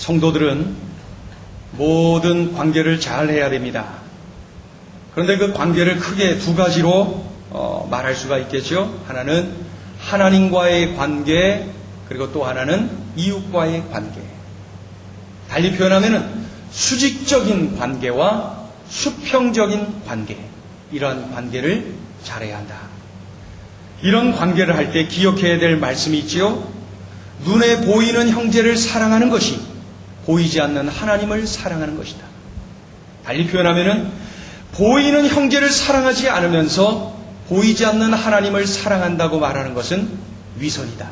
성도들은 모든 관계를 잘 해야 됩니다. 그런데 그 관계를 크게 두 가지로 말할 수가 있겠죠. 하나는 하나님과의 관계, 그리고 또 하나는 이웃과의 관계. 달리 표현하면은 수직적인 관계와 수평적인 관계, 이러한 관계를 잘해야 한다. 이런 관계를 할 때 기억해야 될 말씀이 있지요. 눈에 보이는 형제를 사랑하는 것이 보이지 않는 하나님을 사랑하는 것이다. 달리 표현하면은 보이는 형제를 사랑하지 않으면서 보이지 않는 하나님을 사랑한다고 말하는 것은 위선이다.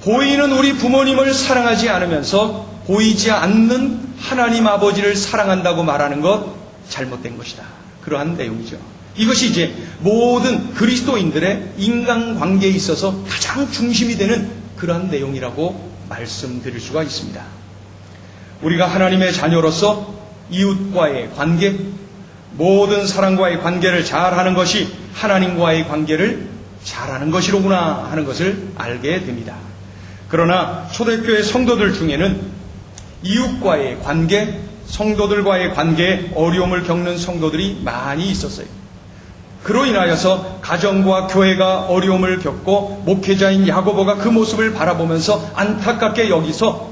보이는 우리 부모님을 사랑하지 않으면서 보이지 않는 하나님 아버지를 사랑한다고 말하는 것 잘못된 것이다. 그러한 내용이죠. 이것이 이제 모든 그리스도인들의 인간관계에 있어서 가장 중심이 되는 그러한 내용이라고 말씀드릴 수가 있습니다. 우리가 하나님의 자녀로서 이웃과의 관계, 모든 사람과의 관계를 잘하는 것이 하나님과의 관계를 잘하는 것이로구나 하는 것을 알게 됩니다. 그러나 초대교회 성도들 중에는 이웃과의 관계, 성도들과의 관계에 어려움을 겪는 성도들이 많이 있었어요. 그로 인하여서 가정과 교회가 어려움을 겪고 목회자인 야고보가 그 모습을 바라보면서 안타깝게 여기서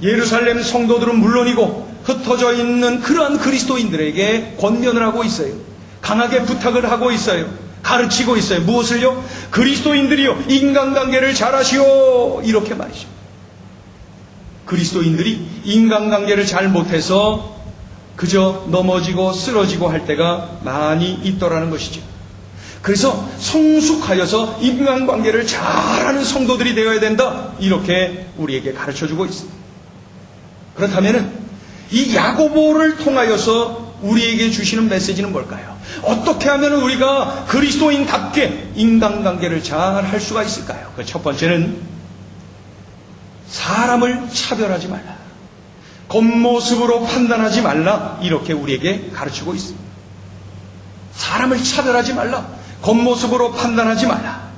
예루살렘 성도들은 물론이고 흩어져 있는 그러한 그리스도인들에게 권면을 하고 있어요. 강하게 부탁을 하고 있어요. 가르치고 있어요. 무엇을요? 그리스도인들이요, 인간관계를 잘하시오, 이렇게 말이죠. 그리스도인들이 인간관계를 잘 못해서 그저 넘어지고 쓰러지고 할 때가 많이 있더라는 것이죠. 그래서 성숙하여서 인간관계를 잘하는 성도들이 되어야 된다, 이렇게 우리에게 가르쳐주고 있습니다. 그렇다면 이 야고보를 통하여서 우리에게 주시는 메시지는 뭘까요? 어떻게 하면 우리가 그리스도인답게 인간관계를 잘 할 수가 있을까요? 그 첫 번째는 사람을 차별하지 말라, 겉모습으로 판단하지 말라, 이렇게 우리에게 가르치고 있습니다. 사람을 차별하지 말라, 겉모습으로 판단하지 말라.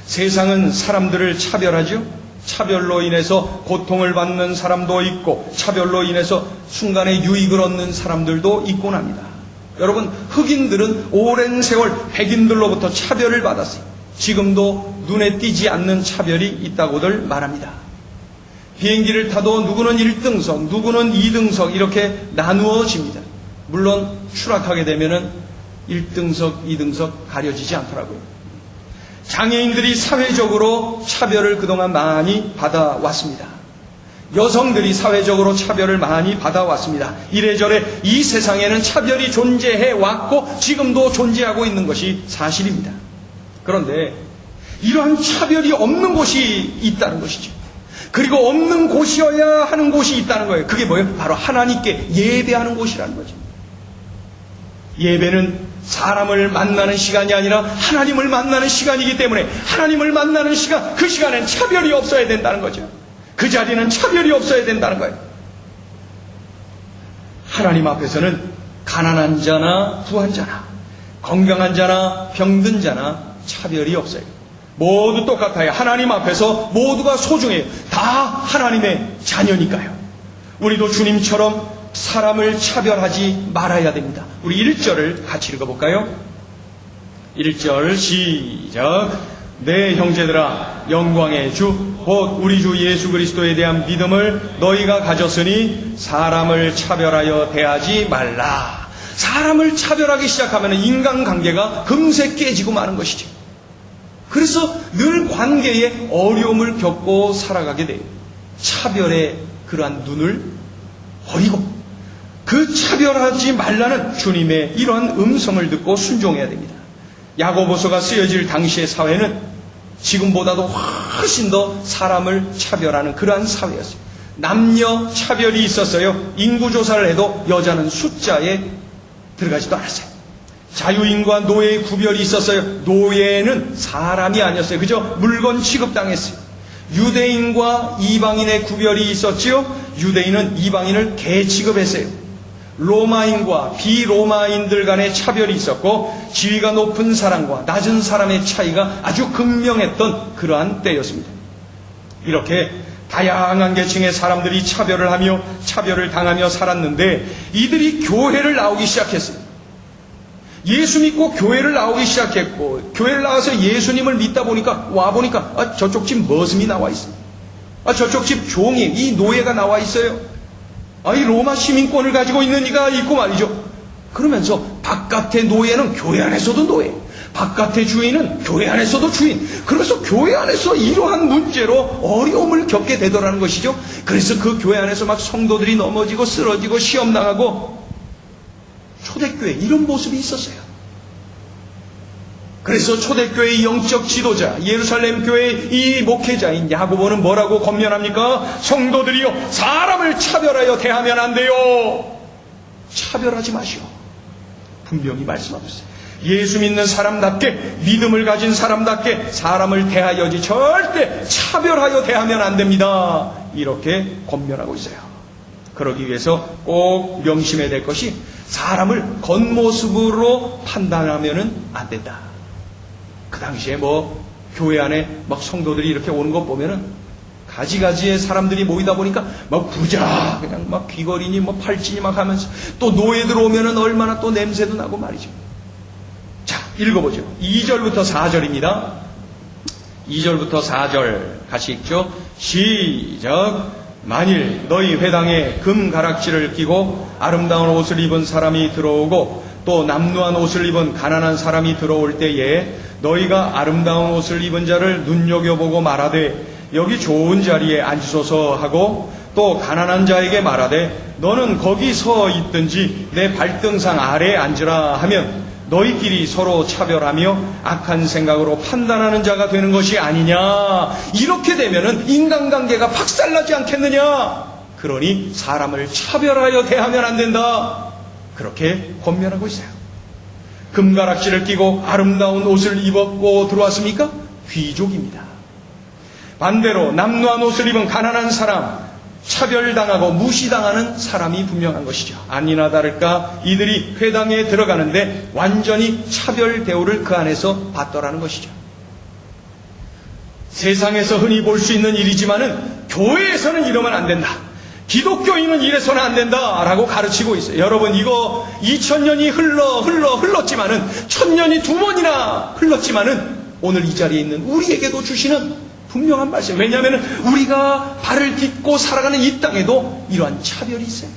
세상은 사람들을 차별하죠. 차별로 인해서 고통을 받는 사람도 있고 차별로 인해서 순간에 유익을 얻는 사람들도 있곤 합니다. 여러분, 흑인들은 오랜 세월 백인들로부터 차별을 받았어요. 지금도 눈에 띄지 않는 차별이 있다고들 말합니다. 비행기를 타도 누구는 1등석, 누구는 2등석 이렇게 나누어집니다. 물론 추락하게 되면은 1등석, 2등석 가려지지 않더라고요. 장애인들이 사회적으로 차별을 그동안 많이 받아왔습니다. 여성들이 사회적으로 차별을 많이 받아왔습니다. 이래저래 이 세상에는 차별이 존재해 왔고 지금도 존재하고 있는 것이 사실입니다. 그런데 이러한 차별이 없는 곳이 있다는 것이죠. 그리고 없는 곳이어야 하는 곳이 있다는 거예요. 그게 뭐예요? 바로 하나님께 예배하는 곳이라는 거죠. 예배는 사람을 만나는 시간이 아니라 하나님을 만나는 시간이기 때문에 하나님을 만나는 시간, 그 시간엔 차별이 없어야 된다는 거죠. 그 자리는 차별이 없어야 된다는 거예요. 하나님 앞에서는 가난한 자나 부한 자나 건강한 자나 병든 자나 차별이 없어요. 모두 똑같아요. 하나님 앞에서 모두가 소중해요. 다 하나님의 자녀니까요. 우리도 주님처럼 사람을 차별하지 말아야 됩니다. 우리 1절을 같이 읽어볼까요? 1절 시작. 내 형제들아, 영광의 주 곧 우리 주 예수 그리스도에 대한 믿음을 너희가 가졌으니 사람을 차별하여 대하지 말라. 사람을 차별하기 시작하면 인간관계가 금세 깨지고 마는 것이죠. 그래서 늘 관계에 어려움을 겪고 살아가게 돼요. 차별의 그러한 눈을 버리고 그 차별하지 말라는 주님의 이러한 음성을 듣고 순종해야 됩니다. 야고보서가 쓰여질 당시의 사회는 지금보다도 훨씬 더 사람을 차별하는 그러한 사회였어요. 남녀 차별이 있었어요. 인구조사를 해도 여자는 숫자에 들어가지도 않았어요. 자유인과 노예의 구별이 있었어요. 노예는 사람이 아니었어요. 그저 물건 취급당했어요. 유대인과 이방인의 구별이 있었지요. 유대인은 이방인을 개 취급했어요. 로마인과 비로마인들 간의 차별이 있었고 지위가 높은 사람과 낮은 사람의 차이가 아주 극명했던 그러한 때였습니다. 이렇게 다양한 계층의 사람들이 차별을 하며 차별을 당하며 살았는데 이들이 교회를 나오기 시작했어요. 예수 믿고 교회를 나오기 시작했고 교회를 나와서 예수님을 믿다 보니까 와보니까 저쪽 집 머슴이 나와 있어요. 저쪽 집 종이 이 노예가 나와 있어요. 이 로마 시민권을 가지고 있는 이가 있고 말이죠. 그러면서 바깥의 노예는 교회 안에서도 노예, 바깥의 주인은 교회 안에서도 주인. 그래서 교회 안에서 이러한 문제로 어려움을 겪게 되더라는 것이죠. 그래서 그 교회 안에서 막 성도들이 넘어지고 쓰러지고 시험당하고 초대교회 이런 모습이 있었어요. 그래서 초대교회의 영적 지도자 예루살렘 교회의 이 목회자인 야고보는 뭐라고 권면합니까? 성도들이요, 사람을 차별하여 대하면 안 돼요. 차별하지 마시오. 분명히 말씀하고 있어요. 예수 믿는 사람답게, 믿음을 가진 사람답게 사람을 대하여지 절대 차별하여 대하면 안 됩니다. 이렇게 권면하고 있어요. 그러기 위해서 꼭 명심해야 될 것이 사람을 겉모습으로 판단하면 안 된다. 그 당시에 교회 안에 성도들이 이렇게 오는 것 보면은 가지가지의 사람들이 모이다 보니까 부자, 그냥 귀걸이니 팔찌니 하면서 또 노예들 오면은 얼마나 또 냄새도 나고 말이죠. 자, 읽어보죠. 2절부터 4절입니다. 2절부터 4절 같이 읽죠. 시작. 만일 너희 회당에 금 가락지를 끼고 아름다운 옷을 입은 사람이 들어오고 또 남루한 옷을 입은 가난한 사람이 들어올 때에 너희가 아름다운 옷을 입은 자를 눈여겨보고 말하되 여기 좋은 자리에 앉으소서 하고 또 가난한 자에게 말하되 너는 거기 서 있든지 내 발등상 아래에 앉으라 하면 너희끼리 서로 차별하며 악한 생각으로 판단하는 자가 되는 것이 아니냐. 이렇게 되면은 인간관계가 박살나지 않겠느냐. 그러니 사람을 차별하여 대하면 안 된다. 그렇게 권면하고 있어요. 금가락지를 끼고 아름다운 옷을 입었고 들어왔습니까? 귀족입니다. 반대로 남루한 옷을 입은 가난한 사람, 차별당하고 무시당하는 사람이 분명한 것이죠. 아니나 다를까 이들이 회당에 들어가는데 완전히 차별 대우를 그 안에서 받더라는 것이죠. 세상에서 흔히 볼 수 있는 일이지만은 교회에서는 이러면 안 된다. 기독교인은 이래서는 안 된다라고 가르치고 있어요. 여러분, 이거 2000년이 흘렀지만은 1000년이 두 번이나 흘렀지만은 오늘 이 자리에 있는 우리에게도 주시는 분명한 말씀. 왜냐하면 우리가 발을 딛고 살아가는 이 땅에도 이러한 차별이 있어요.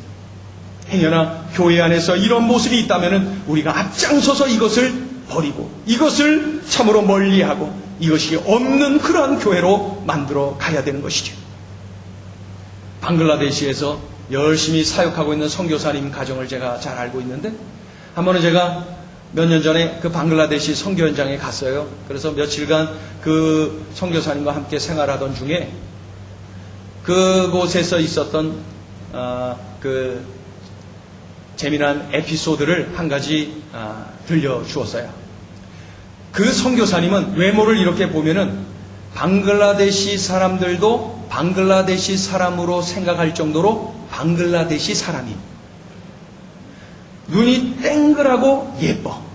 행여나 교회 안에서 이런 모습이 있다면 우리가 앞장서서 이것을 버리고 이것을 참으로 멀리하고 이것이 없는 그러한 교회로 만들어 가야 되는 것이죠. 방글라데시에서 열심히 사역하고 있는 선교사님 가정을 제가 잘 알고 있는데 한 번은 제가 몇 년 전에 그 방글라데시 선교 현장에 갔어요. 그래서 며칠간 그 선교사님과 함께 생활하던 중에 그곳에서 있었던 그 재미난 에피소드를 한 가지 들려주었어요. 그 선교사님은 외모를 이렇게 보면은 방글라데시 사람들도 방글라데시 사람으로 생각할 정도로 방글라데시 사람이 눈이 땡글하고 예뻐.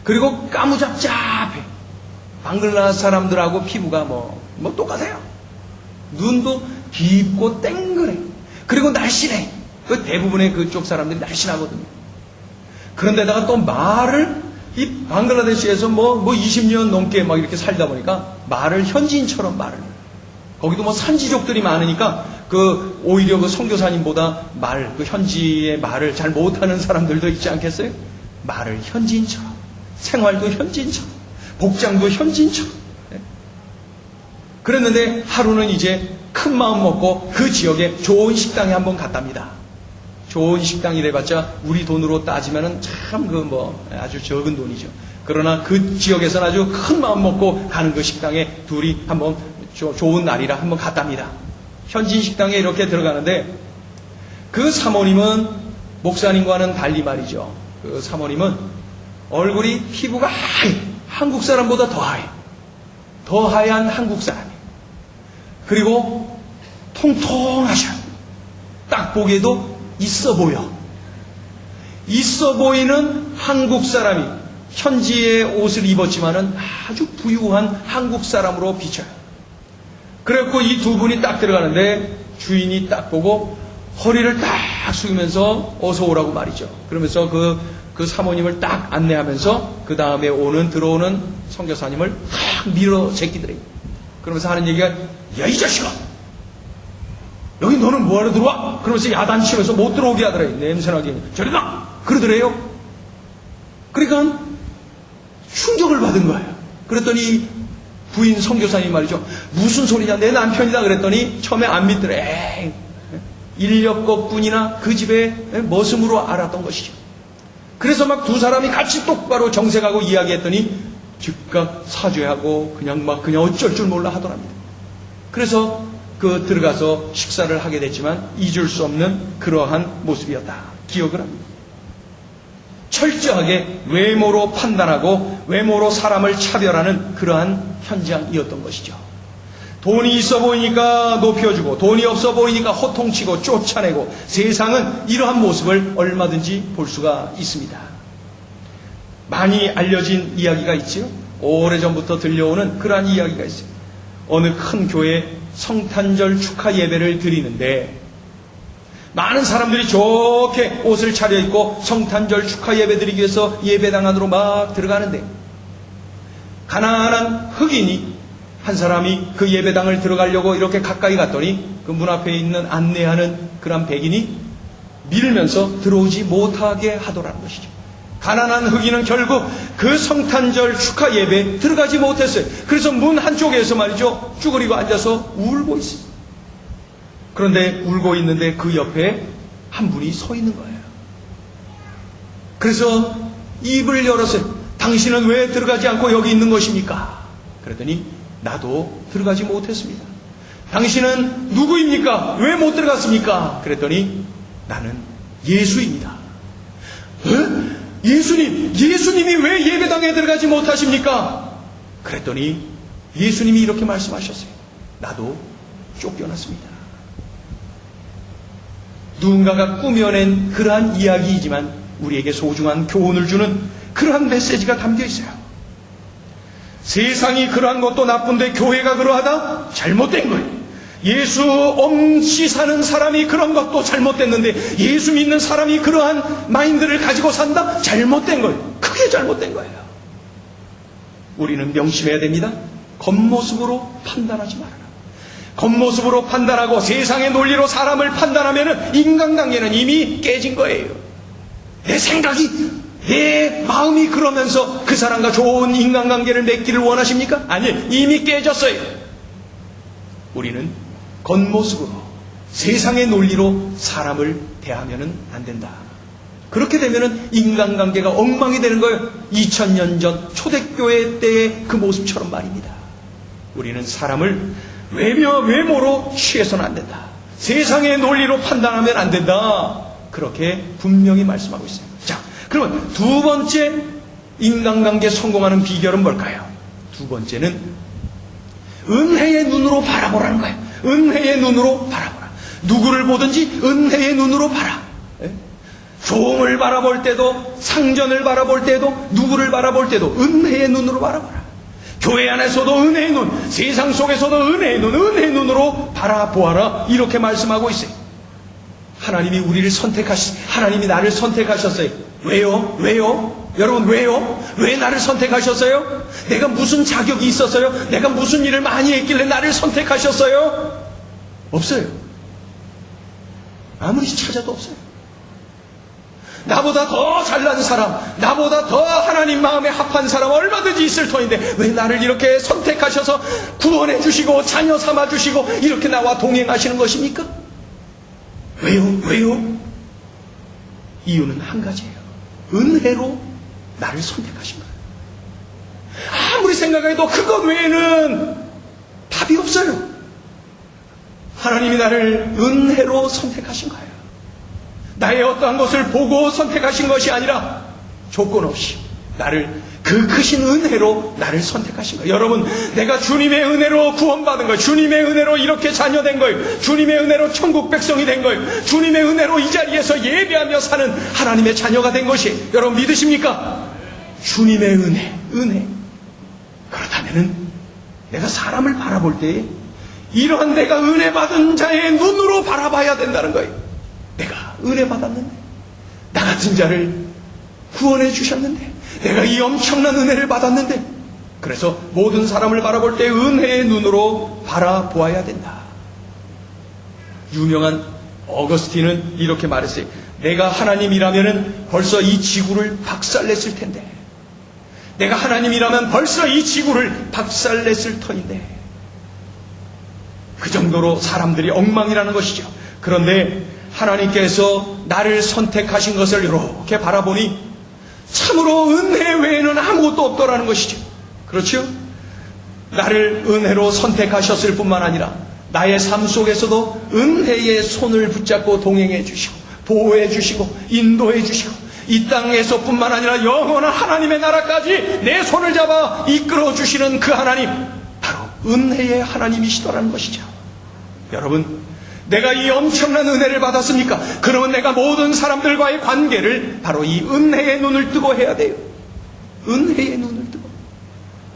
그리고 까무잡잡해. 방글라 사람들하고 피부가 똑같아요. 눈도 깊고 땡그래. 그리고 날씬해. 그 대부분의 그쪽 사람들이 날씬하거든요. 그런데다가 또 말을 이 방글라데시에서 20년 넘게 막 이렇게 살다 보니까 말을 현지인처럼 말을 해요. 거기도 산지족들이 많으니까 오히려 그 선교사님보다 그 현지의 말을 잘 못하는 사람들도 있지 않겠어요? 말을 현지인처럼, 생활도 현지인처럼, 복장도 현지인처럼. 그랬는데 하루는 이제 큰 마음 먹고 그 지역에 좋은 식당에 한번 갔답니다. 좋은 식당이 돼봤자 우리 돈으로 따지면은 참 아주 적은 돈이죠. 그러나 그 지역에서는 아주 큰 마음 먹고 가는 그 식당에 둘이 한번 좋은 날이라 한번 갔답니다. 현지인 식당에 이렇게 들어가는데 그 사모님은 목사님과는 달리 말이죠. 그 사모님은 얼굴이 피부가 하얘. 한국 사람보다 더 하얘. 더 하얀 한국 사람이에요. 그리고 통통하셔. 딱 보기에도 있어 보여. 있어 보이는 한국 사람이 현지의 옷을 입었지만은 아주 부유한 한국 사람으로 비춰요. 그래갖고 이 두 분이 딱 들어가는데 주인이 딱 보고 허리를 딱 숙이면서 어서 오라고 말이죠. 그러면서 그 사모님을 딱 안내하면서 그 다음에 들어오는 선교사님을 딱 밀어 제끼더래요. 그러면서 하는 얘기가, 야, 이 자식아! 여기 너는 뭐하러 들어와? 그러면서 야단치면서 못 들어오게 하더래요. 냄새나게. 저리 가! 그러더래요. 그러니까 충격을 받은 거예요. 그랬더니 부인 선교사님 말이죠. 무슨 소리냐? 내 남편이다. 그랬더니 처음에 안 믿더래. 에이, 인력거뿐이나 그 집의 머슴으로 알았던 것이죠. 그래서 막 두 사람이 같이 똑바로 정색하고 이야기했더니 즉각 사죄하고 그냥 어쩔 줄 몰라 하더랍니다. 그래서 들어가서 식사를 하게 됐지만 잊을 수 없는 그러한 모습이었다. 기억을 합니다. 철저하게 외모로 판단하고 외모로 사람을 차별하는 그러한 현장이었던 것이죠. 돈이 있어 보이니까 높여주고 돈이 없어 보이니까 호통치고 쫓아내고, 세상은 이러한 모습을 얼마든지 볼 수가 있습니다. 많이 알려진 이야기가 있지요. 오래전부터 들려오는 그러한 이야기가 있어요. 어느 큰 교회에 성탄절 축하 예배를 드리는데 많은 사람들이 좋게 옷을 차려입고 성탄절 축하 예배 드리기 위해서 예배당 안으로 막 들어가는데, 가난한 흑인이 한 사람이 그 예배당을 들어가려고 이렇게 가까이 갔더니 그 문 앞에 있는 안내하는 그런 백인이 밀면서 들어오지 못하게 하더라는 것이죠. 가난한 흑인은 결국 그 성탄절 축하 예배에 들어가지 못했어요. 그래서 문 한쪽에서 말이죠, 쭈그리고 앉아서 울고 있어요. 그런데 울고 있는데 그 옆에 한 분이 서 있는 거예요. 그래서 입을 열었어요. 당신은 왜 들어가지 않고 여기 있는 것입니까? 그랬더니 나도 들어가지 못했습니다. 당신은 누구입니까? 왜 못 들어갔습니까? 그랬더니 나는 예수입니다. 예수님이 왜 예배당에 들어가지 못하십니까? 그랬더니 예수님이 이렇게 말씀하셨어요. 나도 쫓겨났습니다. 누군가가 꾸며낸 그러한 이야기이지만 우리에게 소중한 교훈을 주는 그러한 메시지가 담겨 있어요. 세상이 그러한 것도 나쁜데 교회가 그러하다? 잘못된 거예요. 예수 없이 사는 사람이 그런 것도 잘못됐는데 예수 믿는 사람이 그러한 마인드를 가지고 산다? 잘못된 거예요. 크게 잘못된 거예요. 우리는 명심해야 됩니다. 겉모습으로 판단하지 말아라. 겉모습으로 판단하고 세상의 논리로 사람을 판단하면 인간관계는 이미 깨진 거예요. 내 생각이, 내 마음이 그러면서 그 사람과 좋은 인간관계를 맺기를 원하십니까? 아니에요. 이미 깨졌어요. 우리는 겉모습으로 세상의 논리로 사람을 대하면 안 된다. 그렇게 되면 인간관계가 엉망이 되는 거예요. 2000년 전 초대교회 때의 그 모습처럼 말입니다. 우리는 사람을 외모로 취해서는 안 된다. 세상의 논리로 판단하면 안 된다. 그렇게 분명히 말씀하고 있어요. 자, 그러면 두 번째 인간관계 성공하는 비결은 뭘까요? 두 번째는 은혜의 눈으로 바라보라는 거예요. 은혜의 눈으로 바라보라. 누구를 보든지 은혜의 눈으로 봐라. 종을 바라볼 때도, 상전을 바라볼 때도, 누구를 바라볼 때도 은혜의 눈으로 바라보라. 교회 안에서도 은혜의 눈, 세상 속에서도 은혜의 눈, 은혜의 눈으로 바라보아라. 이렇게 말씀하고 있어요. 하나님이 우리를 하나님이 나를 선택하셨어요. 왜요? 여러분, 왜요? 왜 나를 선택하셨어요? 내가 무슨 자격이 있었어요? 내가 무슨 일을 많이 했길래 나를 선택하셨어요? 없어요. 아무리 찾아도 없어요. 나보다 더 잘난 사람, 나보다 더 하나님 마음에 합한 사람 얼마든지 있을 터인데 왜 나를 이렇게 선택하셔서 구원해 주시고 자녀 삼아 주시고 이렇게 나와 동행하시는 것입니까? 왜요? 이유는 한 가지예요. 은혜로 나를 선택하신 거예요. 아무리 생각해도 그것 외에는 답이 없어요. 하나님이 나를 은혜로 선택하신 거예요. 나의 어떠한 것을 보고 선택하신 것이 아니라 조건 없이 그 크신 은혜로 나를 선택하신 거예요. 여러분, 내가 주님의 은혜로 구원받은 거예요. 주님의 은혜로 이렇게 자녀된 거예요. 주님의 은혜로 천국 백성이 된 거예요. 주님의 은혜로 이 자리에서 예배하며 사는 하나님의 자녀가 된 것이, 여러분 믿으십니까? 주님의 은혜. 그렇다면은 내가 사람을 바라볼 때에 이러한 내가 은혜 받은 자의 눈으로 바라봐야 된다는 거예요. 내가 은혜 받았는데, 나 같은 자를 구원해 주셨는데, 내가 이 엄청난 은혜를 받았는데, 그래서 모든 사람을 바라볼 때 은혜의 눈으로 바라보아야 된다. 유명한 어거스틴은 이렇게 말했어요. 내가 하나님이라면 벌써 이 지구를 박살냈을 텐데, 내가 하나님이라면 벌써 이 지구를 박살냈을 터인데, 그 정도로 사람들이 엉망이라는 것이죠. 그런데 하나님께서 나를 선택하신 것을 이렇게 바라보니 참으로 은혜 외에는 아무것도 없더라는 것이죠. 그렇죠? 나를 은혜로 선택하셨을 뿐만 아니라 나의 삶 속에서도 은혜의 손을 붙잡고 동행해 주시고 보호해 주시고 인도해 주시고 이 땅에서 뿐만 아니라 영원한 하나님의 나라까지 내 손을 잡아 이끌어 주시는 그 하나님, 바로 은혜의 하나님이시더라는 것이죠. 여러분, 내가 이 엄청난 은혜를 받았습니까? 그러면 내가 모든 사람들과의 관계를 바로 이 은혜의 눈을 뜨고 해야 돼요. 은혜의 눈을 뜨고,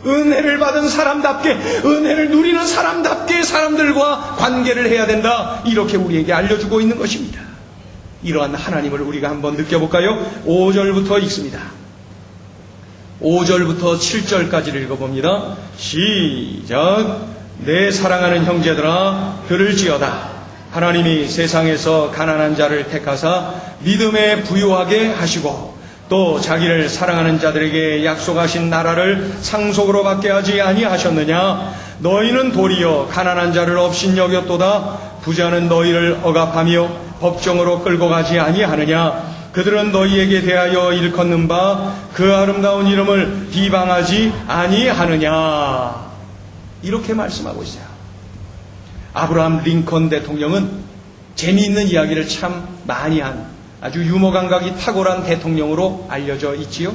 은혜를 받은 사람답게, 은혜를 누리는 사람답게 사람들과 관계를 해야 된다, 이렇게 우리에게 알려주고 있는 것입니다. 이러한 하나님을 우리가 한번 느껴볼까요? 5절부터 읽습니다. 5절부터 7절까지를 읽어봅니다. 시작. 내 사랑하는 형제들아 들을지어다. 하나님이 세상에서 가난한 자를 택하사 믿음에 부유하게 하시고 또 자기를 사랑하는 자들에게 약속하신 나라를 상속으로 받게 하지 아니하셨느냐? 너희는 도리어 가난한 자를 업신여겼도다. 부자는 너희를 억압하며 법정으로 끌고 가지 아니하느냐? 그들은 너희에게 대하여 일컫는 바 그 아름다운 이름을 비방하지 아니하느냐? 이렇게 말씀하고 있어요. 아브라함 링컨 대통령은 재미있는 이야기를 참 많이 한 아주 유머 감각이 탁월한 대통령으로 알려져 있지요.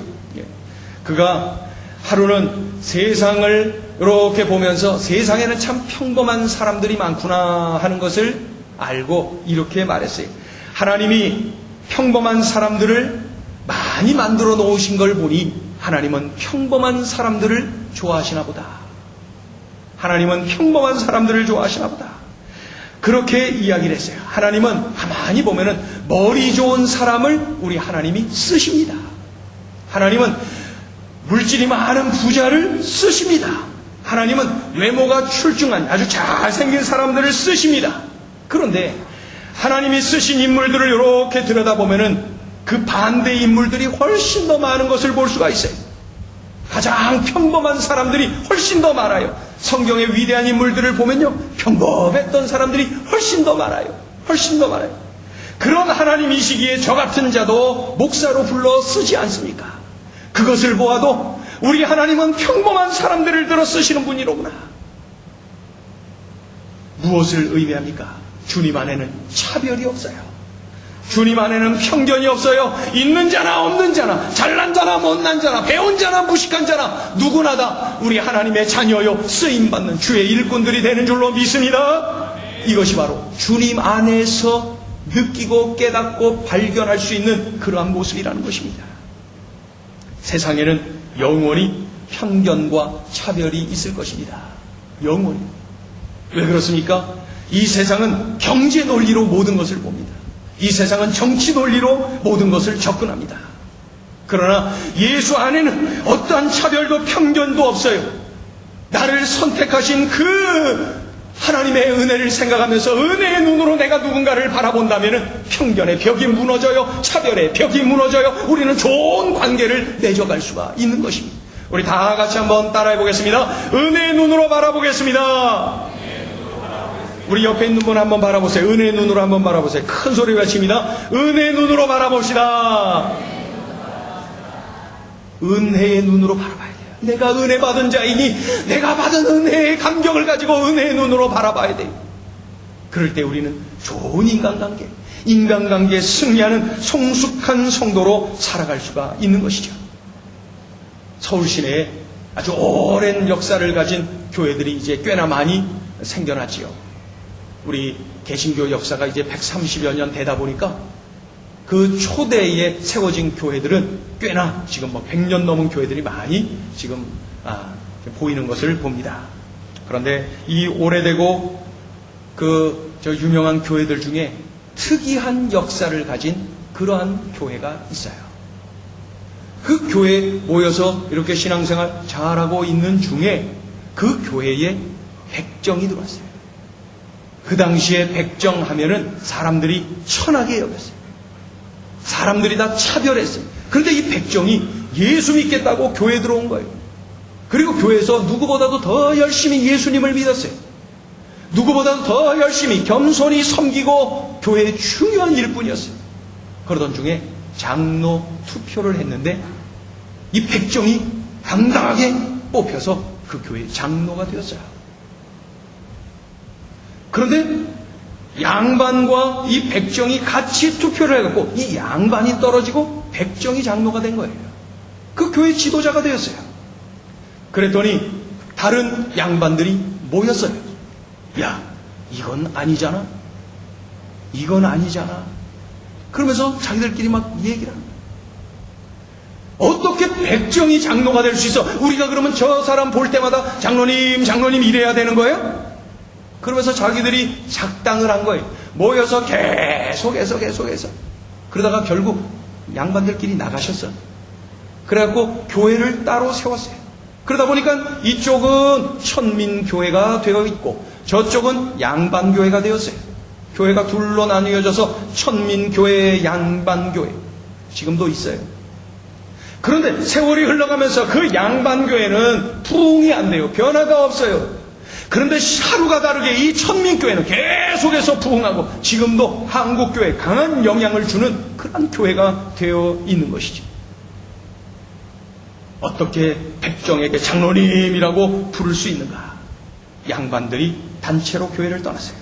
그가 하루는 세상을 이렇게 보면서 세상에는 참 평범한 사람들이 많구나 하는 것을 알고 이렇게 말했어요. 하나님이 평범한 사람들을 많이 만들어 놓으신 걸 보니 하나님은 평범한 사람들을 좋아하시나 보다. 하나님은 평범한 사람들을 좋아하시나 보다. 그렇게 이야기를 했어요. 하나님은 가만히 보면은 머리 좋은 사람을 우리 하나님이 쓰십니다. 하나님은 물질이 많은 부자를 쓰십니다. 하나님은 외모가 출중한 아주 잘생긴 사람들을 쓰십니다. 그런데 하나님이 쓰신 인물들을 이렇게 들여다보면은 그 반대 인물들이 훨씬 더 많은 것을 볼 수가 있어요. 가장 평범한 사람들이 훨씬 더 많아요. 성경의 위대한 인물들을 보면요, 평범했던 사람들이 훨씬 더 많아요. 훨씬 더 많아요. 그런 하나님이시기에 저 같은 자도 목사로 불러 쓰지 않습니까? 그것을 보아도 우리 하나님은 평범한 사람들을 들어 쓰시는 분이로구나. 무엇을 의미합니까? 주님 안에는 차별이 없어요. 주님 안에는 편견이 없어요. 있는 자나 없는 자나, 잘난 자나 못난 자나, 배운 자나 무식한 자나, 누구나 다 우리 하나님의 자녀요 쓰임받는 주의 일꾼들이 되는 줄로 믿습니다. 이것이 바로 주님 안에서 느끼고 깨닫고 발견할 수 있는 그러한 모습이라는 것입니다. 세상에는 영원히 편견과 차별이 있을 것입니다. 영원히. 왜 그렇습니까? 이 세상은 경제 논리로 모든 것을 봅니다. 이 세상은 정치 논리로 모든 것을 접근합니다. 그러나 예수 안에는 어떠한 차별도 편견도 없어요. 나를 선택하신 그 하나님의 은혜를 생각하면서 은혜의 눈으로 내가 누군가를 바라본다면 편견의 벽이 무너져요. 차별의 벽이 무너져요. 우리는 좋은 관계를 맺어갈 수가 있는 것입니다. 우리 다 같이 한번 따라해 보겠습니다. 은혜의 눈으로 바라보겠습니다. 우리 옆에 있는 분 한번 바라보세요. 은혜의 눈으로 한번 바라보세요. 큰 소리로 외칩니다. 은혜의 눈으로 바라봅시다. 은혜의 눈으로 바라봐야 돼요. 내가 은혜 받은 자이니 내가 받은 은혜의 감격을 가지고 은혜의 눈으로 바라봐야 돼요. 그럴 때 우리는 좋은 인간관계에 승리하는 성숙한 성도로 살아갈 수가 있는 것이죠. 서울 시내에 아주 오랜 역사를 가진 교회들이 이제 꽤나 많이 생겨났지요. 우리 개신교 역사가 이제 130여 년 되다 보니까 그 초대에 세워진 교회들은 꽤나 지금 100년 넘은 교회들이 많이 지금 보이는 것을 봅니다. 그런데 이 오래되고 유명한 교회들 중에 특이한 역사를 가진 그러한 교회가 있어요. 그 교회에 모여서 이렇게 신앙생활 잘하고 있는 중에 그 교회에 백정이 들어왔어요. 그 당시에 백정 하면은 사람들이 천하게 여겼어요. 사람들이 다 차별했어요. 그런데 이 백정이 예수 믿겠다고 교회에 들어온 거예요. 그리고 교회에서 누구보다도 더 열심히 예수님을 믿었어요. 누구보다도 더 열심히 겸손히 섬기고 교회의 중요한 일뿐이었어요. 그러던 중에 장로 투표를 했는데 이 백정이 당당하게 뽑혀서 그 교회의 장로가 되었어요. 그런데 양반과 이 백정이 같이 투표를 해갖고 이 양반이 떨어지고 백정이 장로가 된 거예요. 그 교회 지도자가 되었어요. 그랬더니 다른 양반들이 모였어요. 야, 이건 아니잖아. 이건 아니잖아. 그러면서 자기들끼리 막 얘기를 합니다. 어떻게 백정이 장로가 될 수 있어? 우리가 그러면 저 사람 볼 때마다 장로님, 장로님 이래야 되는 거예요? 그러면서 자기들이 작당을 한 거예요. 모여서 계속해서. 그러다가 결국 양반들끼리 나가셨어요. 그래갖고 교회를 따로 세웠어요. 그러다 보니까 이쪽은 천민교회가 되어 있고 저쪽은 양반교회가 되었어요. 교회가 둘로 나뉘어져서 천민교회, 양반교회. 지금도 있어요. 그런데 세월이 흘러가면서 그 양반교회는 부흥이 안 돼요. 변화가 없어요. 그런데 하루가 다르게 이 천민교회는 계속해서 부흥하고 지금도 한국교회에 강한 영향을 주는 그런 교회가 되어 있는 것이죠. 어떻게 백정에게 장로님이라고 부를 수 있는가? 양반들이 단체로 교회를 떠났어요.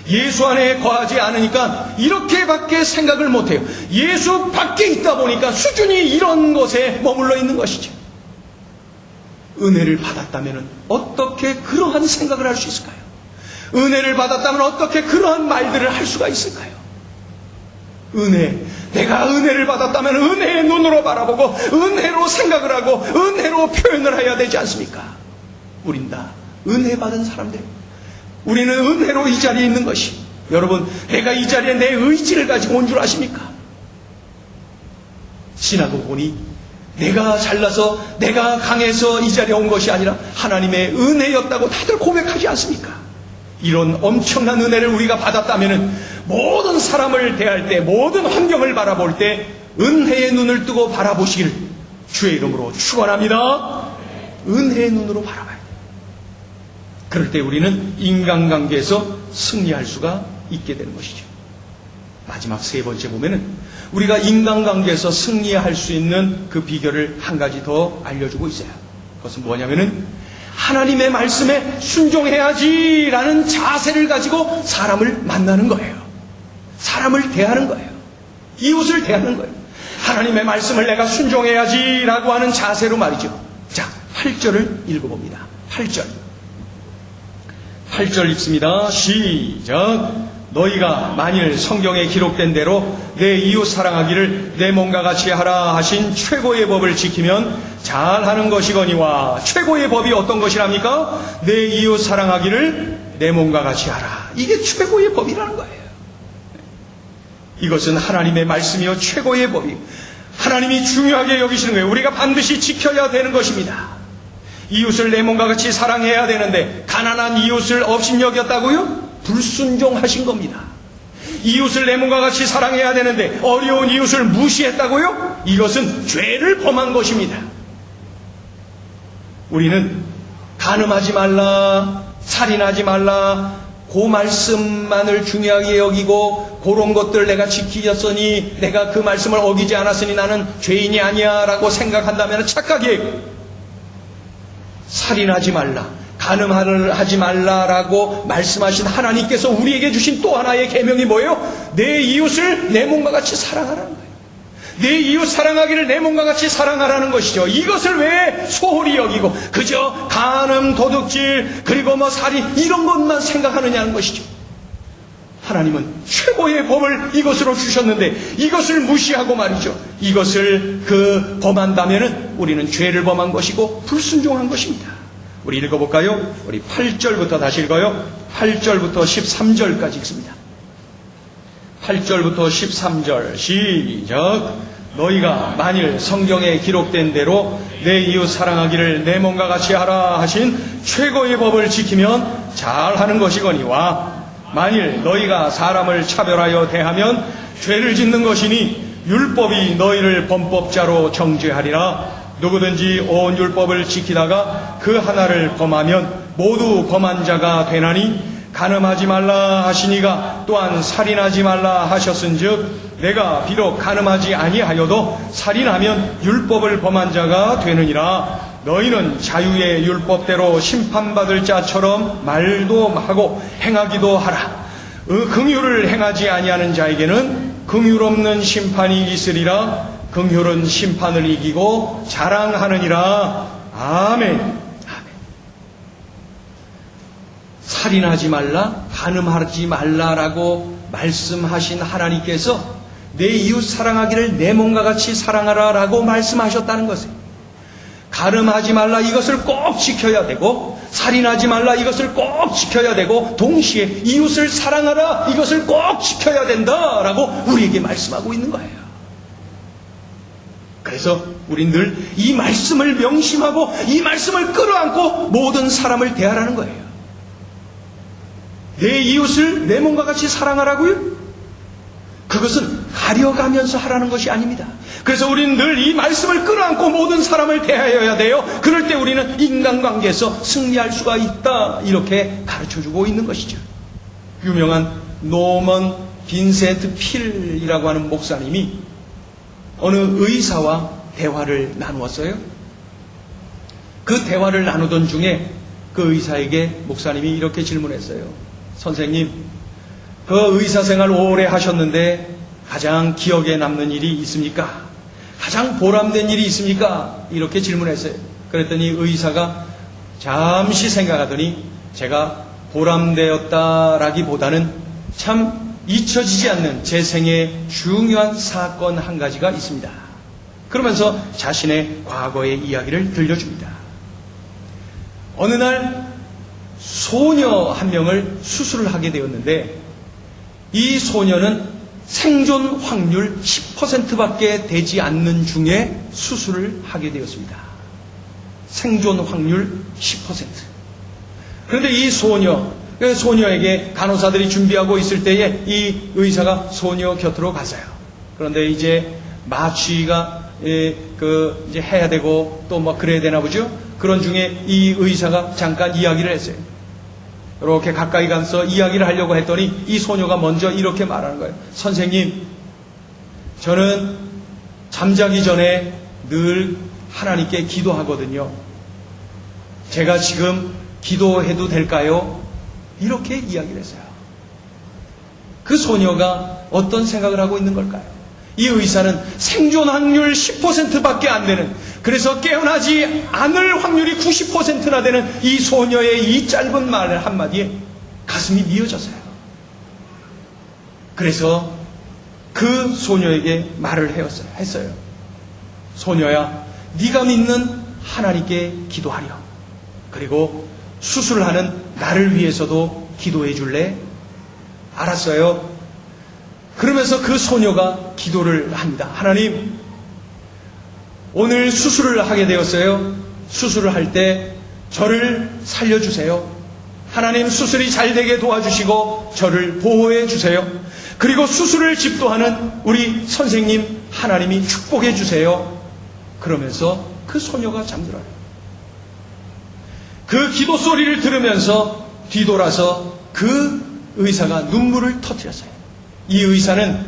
예수 안에 거하지 않으니까 이렇게밖에 생각을 못해요. 예수 밖에 있다 보니까 수준이 이런 곳에 머물러 있는 것이죠. 은혜를 받았다면 어떻게 그러한 생각을 할 수 있을까요? 은혜를 받았다면 어떻게 그러한 말들을 할 수가 있을까요? 내가 은혜를 받았다면 은혜의 눈으로 바라보고 은혜로 생각을 하고 은혜로 표현을 해야 되지 않습니까? 우린 다 은혜 받은 사람들. 우리는 은혜로 이 자리에 있는 것이, 여러분, 내가 이 자리에 내 의지를 가지고 온 줄 아십니까? 지나고 보니 내가 잘나서 내가 강해서 이 자리에 온 것이 아니라 하나님의 은혜였다고 다들 고백하지 않습니까? 이런 엄청난 은혜를 우리가 받았다면 모든 사람을 대할 때, 모든 환경을 바라볼 때 은혜의 눈을 뜨고 바라보시기를 주의 이름으로 축원합니다. 은혜의 눈으로 바라봐야 돼요. 그럴 때 우리는 인간관계에서 승리할 수가 있게 되는 것이죠. 마지막 세 번째 보면은 우리가 인간관계에서 승리할 수 있는 그 비결을 한 가지 더 알려주고 있어요. 그것은 뭐냐면은 하나님의 말씀에 순종해야지라는 자세를 가지고 사람을 만나는 거예요. 사람을 대하는 거예요. 이웃을 대하는 거예요. 하나님의 말씀을 내가 순종해야지라고 하는 자세로 말이죠. 자, 8절을 읽어봅니다. 8절 읽습니다. 시작. 너희가 만일 성경에 기록된 대로 내 이웃 사랑하기를 내 몸과 같이 하라 하신 최고의 법을 지키면 잘하는 것이거니와, 최고의 법이 어떤 것이랍니까? 내 이웃 사랑하기를 내 몸과 같이 하라. 이게 최고의 법이라는 거예요. 이것은 하나님의 말씀이요 최고의 법이요, 하나님이 중요하게 여기시는 거예요. 우리가 반드시 지켜야 되는 것입니다. 이웃을 내 몸과 같이 사랑해야 되는데 가난한 이웃을 업신여겼다고요? 불순종하신 겁니다. 이웃을 내 몸과 같이 사랑해야 되는데 어려운 이웃을 무시했다고요? 이것은 죄를 범한 것입니다. 우리는 간음하지 말라, 살인하지 말라, 그 말씀만을 중요하게 여기고 그런 것들 내가 지키었으니, 내가 그 말씀을 어기지 않았으니 나는 죄인이 아니야 라고 생각한다면 착각이에요. 살인하지 말라, 간음하지 말라라고 말씀하신 하나님께서 우리에게 주신 또 하나의 계명이 뭐예요? 내 이웃을 내 몸과 같이 사랑하라는 거예요. 내 이웃 사랑하기를 내 몸과 같이 사랑하라는 것이죠. 이것을 왜 소홀히 여기고 그저 간음, 도둑질, 그리고 살인 이런 것만 생각하느냐는 것이죠. 하나님은 최고의 법을 이것으로 주셨는데 이것을 무시하고 말이죠. 이것을 범한다면 우리는 죄를 범한 것이고 불순종한 것입니다. 우리 읽어볼까요? 우리 8절부터 다시 읽어요. 8절부터 13절까지 읽습니다. 8절부터 13절 시작. 너희가 만일 성경에 기록된 대로 내 이웃 사랑하기를 내 몸과 같이 하라 하신 최고의 법을 지키면 잘하는 것이거니와 만일 너희가 사람을 차별하여 대하면 죄를 짓는 것이니 율법이 너희를 범법자로 정죄하리라. 누구든지 온 율법을 지키다가 그 하나를 범하면 모두 범한 자가 되나니 간음하지 말라 하시니가 또한 살인하지 말라 하셨은즉 내가 비록 간음하지 아니하여도 살인하면 율법을 범한 자가 되느니라. 너희는 자유의 율법대로 심판받을 자처럼 말도 하고 행하기도 하라. 긍휼을 행하지 아니하는 자에게는 긍휼 없는 심판이 있으리라. 긍휼은 심판을 이기고 자랑하느니라. 아멘. 살인하지 말라, 간음하지 말라라고 말씀하신 하나님께서 내 이웃 사랑하기를 내 몸과 같이 사랑하라라고 말씀하셨다는 것이에요. 간음하지 말라, 이것을 꼭 지켜야 되고, 살인하지 말라, 이것을 꼭 지켜야 되고, 동시에 이웃을 사랑하라, 이것을 꼭 지켜야 된다라고 우리에게 말씀하고 있는 거예요. 그래서 우린 늘 이 말씀을 명심하고 이 말씀을 끌어안고 모든 사람을 대하라는 거예요. 내 이웃을 내 몸과 같이 사랑하라고요? 그것은 가려가면서 하라는 것이 아닙니다. 그래서 우리는 늘 이 말씀을 끌어안고 모든 사람을 대하여야 돼요. 그럴 때 우리는 인간관계에서 승리할 수가 있다, 이렇게 가르쳐주고 있는 것이죠. 유명한 노먼 빈센트 필이라고 하는 목사님이 어느 의사와 대화를 나누었어요. 그 대화를 나누던 중에 그 의사에게 목사님이 이렇게 질문했어요. 선생님, 그 의사생활 오래 하셨는데 가장 기억에 남는 일이 있습니까? 가장 보람된 일이 있습니까? 이렇게 질문했어요. 그랬더니 의사가 잠시 생각하더니 제가 보람되었다라기보다는 참 잊혀지지 않는 제 생의 중요한 사건 한 가지가 있습니다. 그러면서 자신의 과거의 이야기를 들려줍니다. 어느 날 소녀 한 명을 수술을 하게 되었는데 이 소녀는 생존 확률 10%밖에 되지 않는 중에 수술을 하게 되었습니다. 생존 확률 10%. 그런데 이 소녀에게 간호사들이 준비하고 있을 때에 이 의사가 소녀 곁으로 갔어요. 그런데 이제 마취가 이제 해야 되고 또 뭐 그래야 되나 보죠. 그런 중에 이 의사가 잠깐 이야기를 했어요. 이렇게 가까이 가서 이야기를 하려고 했더니 이 소녀가 먼저 이렇게 말하는 거예요. 선생님, 저는 잠자기 전에 늘 하나님께 기도하거든요. 제가 지금 기도해도 될까요? 이렇게 이야기를 했어요. 그 소녀가 어떤 생각을 하고 있는 걸까요? 이 의사는 생존 확률 10%밖에 안 되는, 그래서 깨어나지 않을 확률이 90%나 되는 이 소녀의 이 짧은 말 한마디에 가슴이 미어졌어요. 그래서 그 소녀에게 말을 했어요. 소녀야, 네가 믿는 하나님께 기도하렴. 그리고 수술하는 나를 위해서도 기도해 줄래? 알았어요. 그러면서 그 소녀가 기도를 합니다. 하나님, 오늘 수술을 하게 되었어요. 수술을 할 때 저를 살려주세요. 하나님, 수술이 잘 되게 도와주시고 저를 보호해 주세요. 그리고 수술을 집도하는 우리 선생님 하나님이 축복해 주세요. 그러면서 그 소녀가 잠들어요. 그 기도 소리를 들으면서 뒤돌아서 그 의사가 눈물을 터뜨렸어요. 이 의사는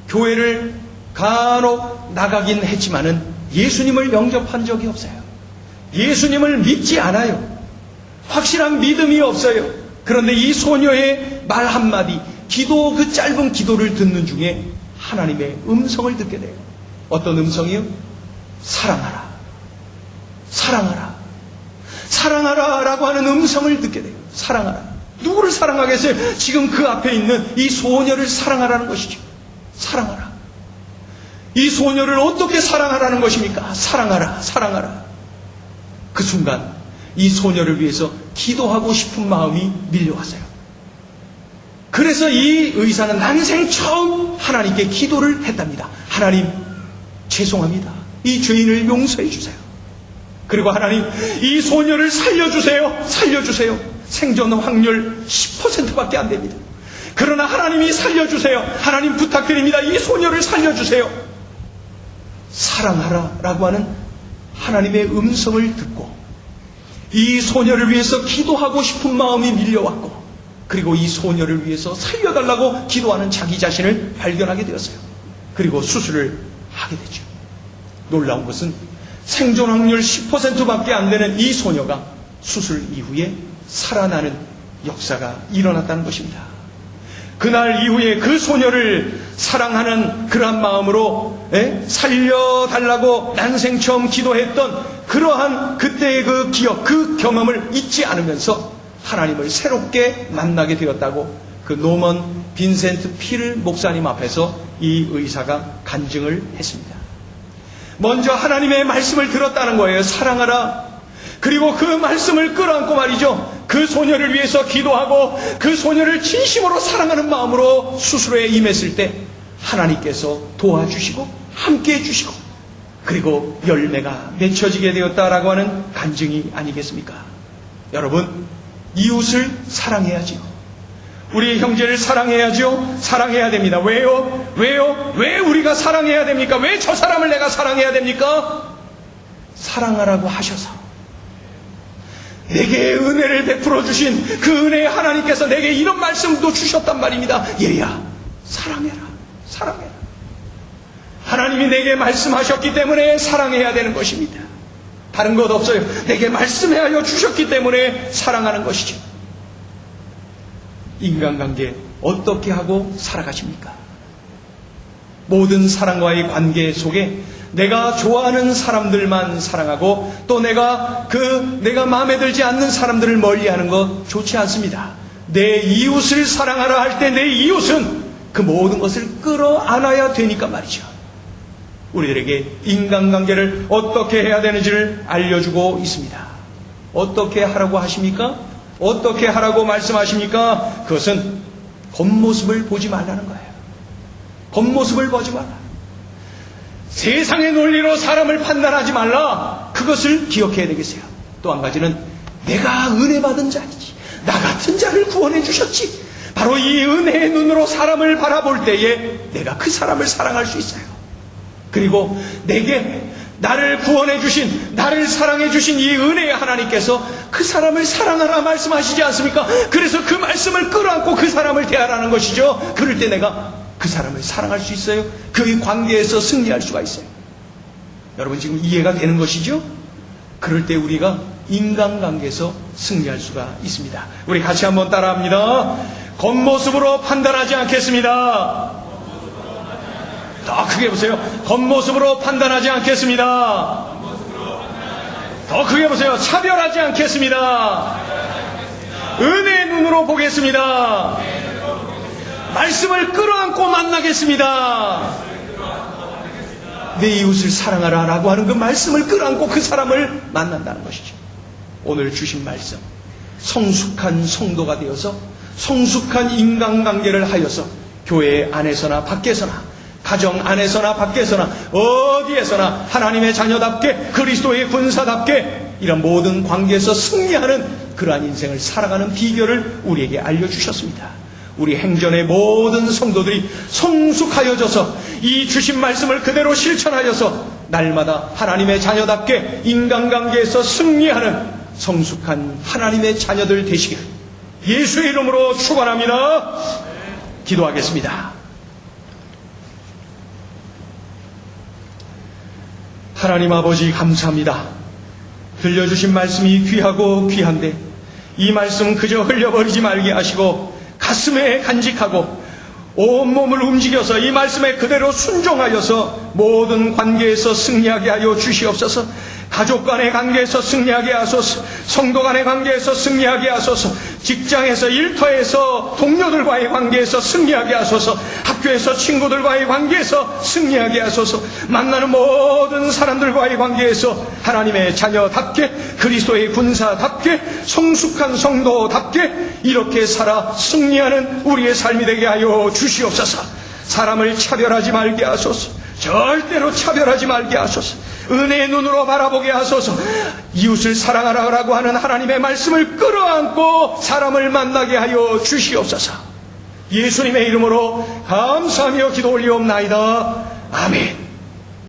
교회를 간혹 나가긴 했지만은 예수님을 영접한 적이 없어요. 예수님을 믿지 않아요. 확실한 믿음이 없어요. 그런데 이 소녀의 말 한마디, 그 짧은 기도를 듣는 중에 하나님의 음성을 듣게 돼요. 어떤 음성이요? 사랑하라. 사랑하라. 사랑하라 라고 하는 음성을 듣게 돼요. 사랑하라. 누구를 사랑하겠어요? 지금 그 앞에 있는 이 소녀를 사랑하라는 것이죠. 사랑하라. 이 소녀를 어떻게 사랑하라는 것입니까? 사랑하라, 사랑하라. 그 순간 이 소녀를 위해서 기도하고 싶은 마음이 밀려왔어요. 그래서 이 의사는 난생 처음 하나님께 기도를 했답니다. 하나님, 죄송합니다. 이 죄인을 용서해 주세요. 그리고 하나님, 이 소녀를 살려주세요. 살려주세요. 생존 확률 10%밖에 안 됩니다. 그러나 하나님이 살려주세요. 하나님 부탁드립니다. 이 소녀를 살려주세요. 사랑하라 라고 하는 하나님의 음성을 듣고 이 소녀를 위해서 기도하고 싶은 마음이 밀려왔고, 그리고 이 소녀를 위해서 살려달라고 기도하는 자기 자신을 발견하게 되었어요. 그리고 수술을 하게 되죠. 놀라운 것은 생존 확률 10%밖에 안 되는 이 소녀가 수술 이후에 살아나는 역사가 일어났다는 것입니다. 그날 이후에 그 소녀를 사랑하는 그러한 마음으로 살려달라고 난생 처음 기도했던 그러한 그때의 그 기억, 그 경험을 잊지 않으면서 하나님을 새롭게 만나게 되었다고 그 노먼 빈센트 필 목사님 앞에서 이 의사가 간증을 했습니다. 먼저 하나님의 말씀을 들었다는 거예요. 사랑하라. 그리고 그 말씀을 끌어안고 말이죠. 그 소녀를 위해서 기도하고 그 소녀를 진심으로 사랑하는 마음으로 수술에 임했을 때 하나님께서 도와주시고 함께 해주시고 그리고 열매가 맺혀지게 되었다라고 하는 간증이 아니겠습니까? 여러분, 이웃을 사랑해야지요. 우리 형제를 사랑해야죠. 사랑해야 됩니다. 왜요? 왜 우리가 사랑해야 됩니까? 왜 저 사람을 내가 사랑해야 됩니까? 사랑하라고 하셔서 내게 은혜를 베풀어 주신 그 은혜의 하나님께서 내게 이런 말씀도 주셨단 말입니다. 얘야, 사랑해라. 사랑해라. 하나님이 내게 말씀하셨기 때문에 사랑해야 되는 것입니다. 다른 것 없어요. 내게 말씀하여 주셨기 때문에 사랑하는 것이죠. 인간관계 어떻게 하고 살아가십니까? 모든 사랑과의 관계 속에 내가 좋아하는 사람들만 사랑하고 또 내가 마음에 들지 않는 사람들을 멀리하는 것 좋지 않습니다. 내 이웃을 사랑하라 할 때 내 이웃은 그 모든 것을 끌어안아야 되니까 말이죠. 우리들에게 인간관계를 어떻게 해야 되는지를 알려주고 있습니다. 어떻게 하라고 하십니까? 어떻게 하라고 말씀하십니까? 그것은 겉모습을 보지 말라는 거예요. 겉모습을 보지 말라. 세상의 논리로 사람을 판단하지 말라. 그것을 기억해야 되겠어요. 또 한 가지는 내가 은혜 받은 자이지, 나 같은 자를 구원해 주셨지. 바로 이 은혜의 눈으로 사람을 바라볼 때에 내가 그 사람을 사랑할 수 있어요. 그리고 내게 나를 구원해 주신, 나를 사랑해 주신 이 은혜의 하나님께서 그 사람을 사랑하라 말씀하시지 않습니까? 그래서 그 말씀을 끌어안고 그 사람을 대하라는 것이죠. 그럴 때 내가 그 사람을 사랑할 수 있어요. 그 관계에서 승리할 수가 있어요. 여러분 지금 이해가 되는 것이죠? 그럴 때 우리가 인간관계에서 승리할 수가 있습니다. 우리 같이 한번 따라합니다. 겉모습으로 판단하지 않겠습니다. 더 크게 보세요. 겉모습으로 판단하지 않겠습니다. 더 크게 보세요. 차별하지 않겠습니다. 은혜의 눈으로 보겠습니다. 말씀을 끌어안고 만나겠습니다. 내 이웃을 사랑하라 라고 하는 그 말씀을 끌어안고 그 사람을 만난다는 것이죠. 오늘 주신 말씀, 성숙한 성도가 되어서 성숙한 인간관계를 하여서 교회 안에서나 밖에서나 가정 안에서나 밖에서나 어디에서나 하나님의 자녀답게 그리스도의 군사답게 이런 모든 관계에서 승리하는 그러한 인생을 살아가는 비결을 우리에게 알려주셨습니다. 우리 행전의 모든 성도들이 성숙하여져서 이 주신 말씀을 그대로 실천하여서 날마다 하나님의 자녀답게 인간관계에서 승리하는 성숙한 하나님의 자녀들 되시기를 예수의 이름으로 축원합니다. 기도하겠습니다. 하나님 아버지 감사합니다. 들려주신 말씀이 귀하고 귀한데 이 말씀 그저 흘려버리지 말게 하시고 가슴에 간직하고 온몸을 움직여서 이 말씀에 그대로 순종하여서 모든 관계에서 승리하게 하여 주시옵소서. 가족 간의 관계에서 승리하게 하소서. 성도 간의 관계에서 승리하게 하소서. 직장에서 일터에서 동료들과의 관계에서 승리하게 하소서. 학교에서 친구들과의 관계에서 승리하게 하소서. 만나는 모든 사람들과의 관계에서 하나님의 자녀답게, 그리스도의 군사답게, 성숙한 성도답게 이렇게 살아 승리하는 우리의 삶이 되게 하여 주시옵소서. 사람을 차별하지 말게 하소서. 절대로 차별하지 말게 하소서. 은혜의 눈으로 바라보게 하소서. 이웃을 사랑하라고 하는 하나님의 말씀을 끌어안고 사람을 만나게 하여 주시옵소서. 예수님의 이름으로 감사하며 기도 올리옵나이다. 아멘.